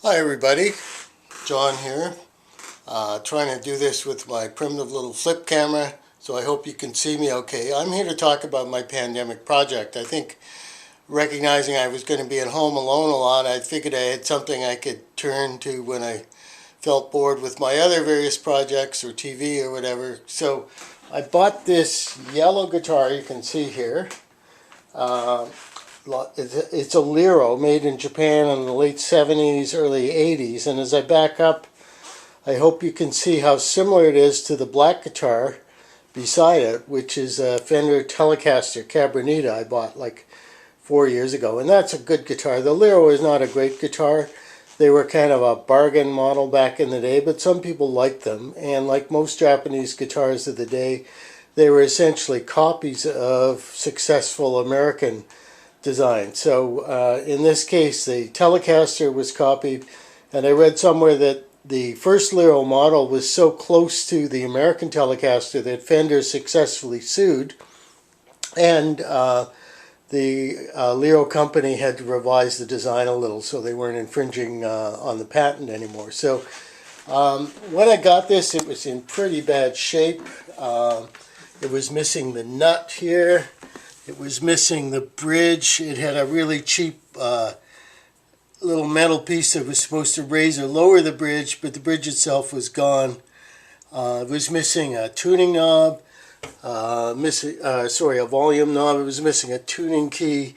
Hi everybody, John here, trying to do this with my primitive little flip camera, so I hope you can see me okay. I'm here to talk about my pandemic project. I think recognizing I was going to be at home alone a lot, I figured I had something I could turn to when I felt bored with my other various projects or TV or whatever. So I bought this yellow guitar you can see here. Uh, it's a Lero made in Japan in the late 70s, early 80s. And as I back up, I hope you can see how similar it is to the black guitar beside it, which is a Fender Telecaster Cabronita I bought like 4 years ago. And that's a good guitar. The Lero is not a great guitar. They were kind of a bargain model back in the day, but some people liked them. And like most Japanese guitars of the day, they were essentially copies of successful American design. So in this case, the Telecaster was copied, and I read somewhere that the first Lero model was so close to the American Telecaster that Fender successfully sued, and the Lero company had to revise the design a little so they weren't infringing on the patent anymore. So when I got this, it was in pretty bad shape. It was missing the nut here. It was missing the bridge. It had a really cheap little metal piece that was supposed to raise or lower the bridge, but the bridge itself was gone. It was missing a tuning knob, a volume knob. It was missing a tuning key,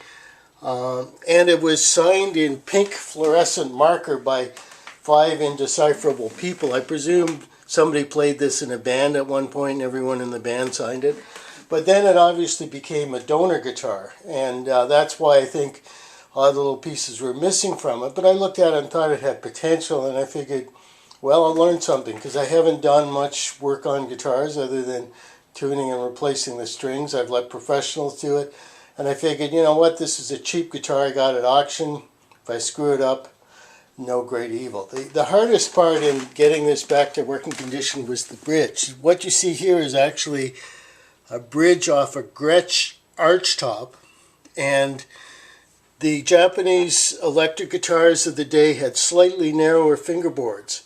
and it was signed in pink fluorescent marker by 5 indecipherable people. I presume somebody played this in a band at one point and everyone in the band signed it. But then it obviously became a donor guitar, and that's why I think all the little pieces were missing from it. But I looked at it and thought it had potential, and I figured, well, I'll learn something, because I haven't done much work on guitars other than tuning and replacing the strings. I've let professionals do it, and I figured, you know what, this is a cheap guitar I got at auction. If I screw it up, no great evil. The hardest part in getting this back to working condition was the bridge. What you see here is actually a bridge off a Gretsch archtop, and the Japanese electric guitars of the day had slightly narrower fingerboards,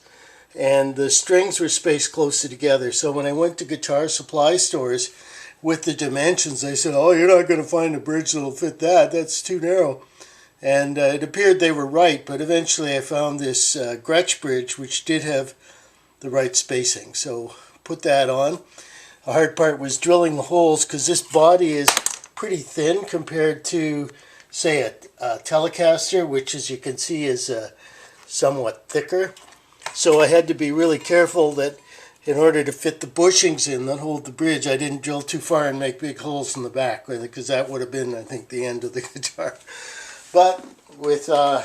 and the strings were spaced closer together. So when I went to guitar supply stores with the dimensions, they said, oh, you're not going to find a bridge that'll fit that. That's too narrow. And it appeared they were right, but eventually I found this Gretsch bridge, which did have the right spacing. So put that on. The hard part was drilling the holes, because this body is pretty thin compared to, say, a Telecaster, which, as you can see, is somewhat thicker. So I had to be really careful that in order to fit the bushings in that hold the bridge, I didn't drill too far and make big holes in the back, because that would have been, I think, the end of the guitar. But with an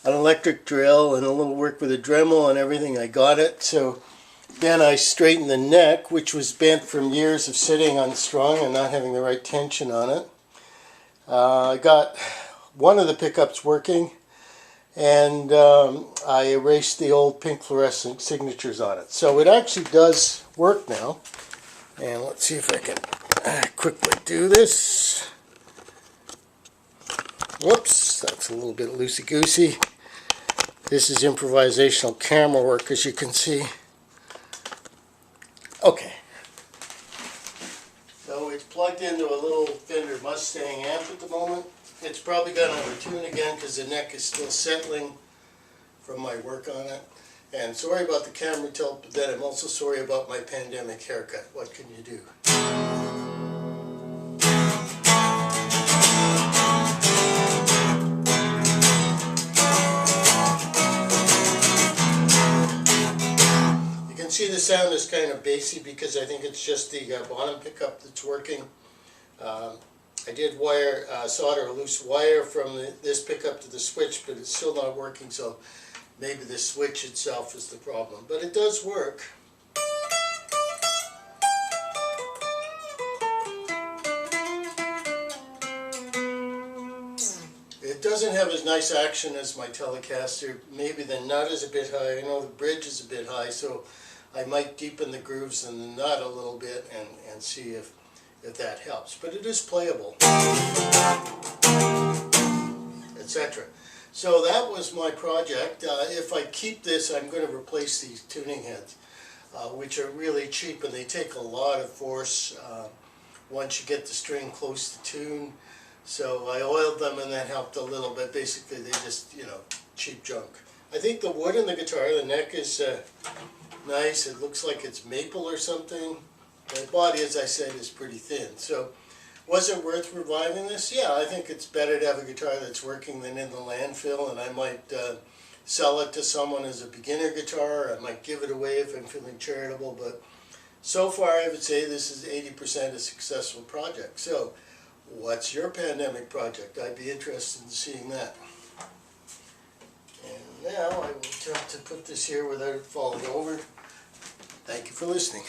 electric drill and a little work with a Dremel and everything, I got it. So then I straightened the neck, which was bent from years of sitting unstrung and not having the right tension on it. I got one of the pickups working, and I erased the old pink fluorescent signatures on it. So it actually does work now. And let's see if I can quickly do this. Whoops, that's a little bit loosey-goosey. This is improvisational camera work, as you can see. Okay. So it's plugged into a little Fender Mustang amp at the moment. It's probably going to overtune again because the neck is still settling from my work on it. And sorry about the camera tilt, but then I'm also sorry about my pandemic haircut. What can you do? See, the sound is kind of bassy because I think it's just the bottom pickup that's working. I did solder a loose wire from this pickup to the switch, but it's still not working, so maybe the switch itself is the problem. But it does work. It doesn't have as nice action as my Telecaster. Maybe the nut is a bit high. I know the bridge is a bit high, so I might deepen the grooves in the nut a little bit and see if that helps. But it is playable, etc. So that was my project. If I keep this, I'm going to replace these tuning heads, which are really cheap, and they take a lot of force once you get the string close to tune. So I oiled them, and that helped a little bit. Basically, they just, cheap junk. I think the wood in the guitar, the neck is nice. It looks like it's maple or something. The body, as I said, is pretty thin. So was it worth reviving this? Yeah, I think it's better to have a guitar that's working than in the landfill, and I might sell it to someone as a beginner guitar. I might give it away if I'm feeling charitable, but so far I would say this is 80% a successful project. So what's your pandemic project? I'd be interested in seeing that. And now I will attempt to put this here without it falling over. Thank you for listening.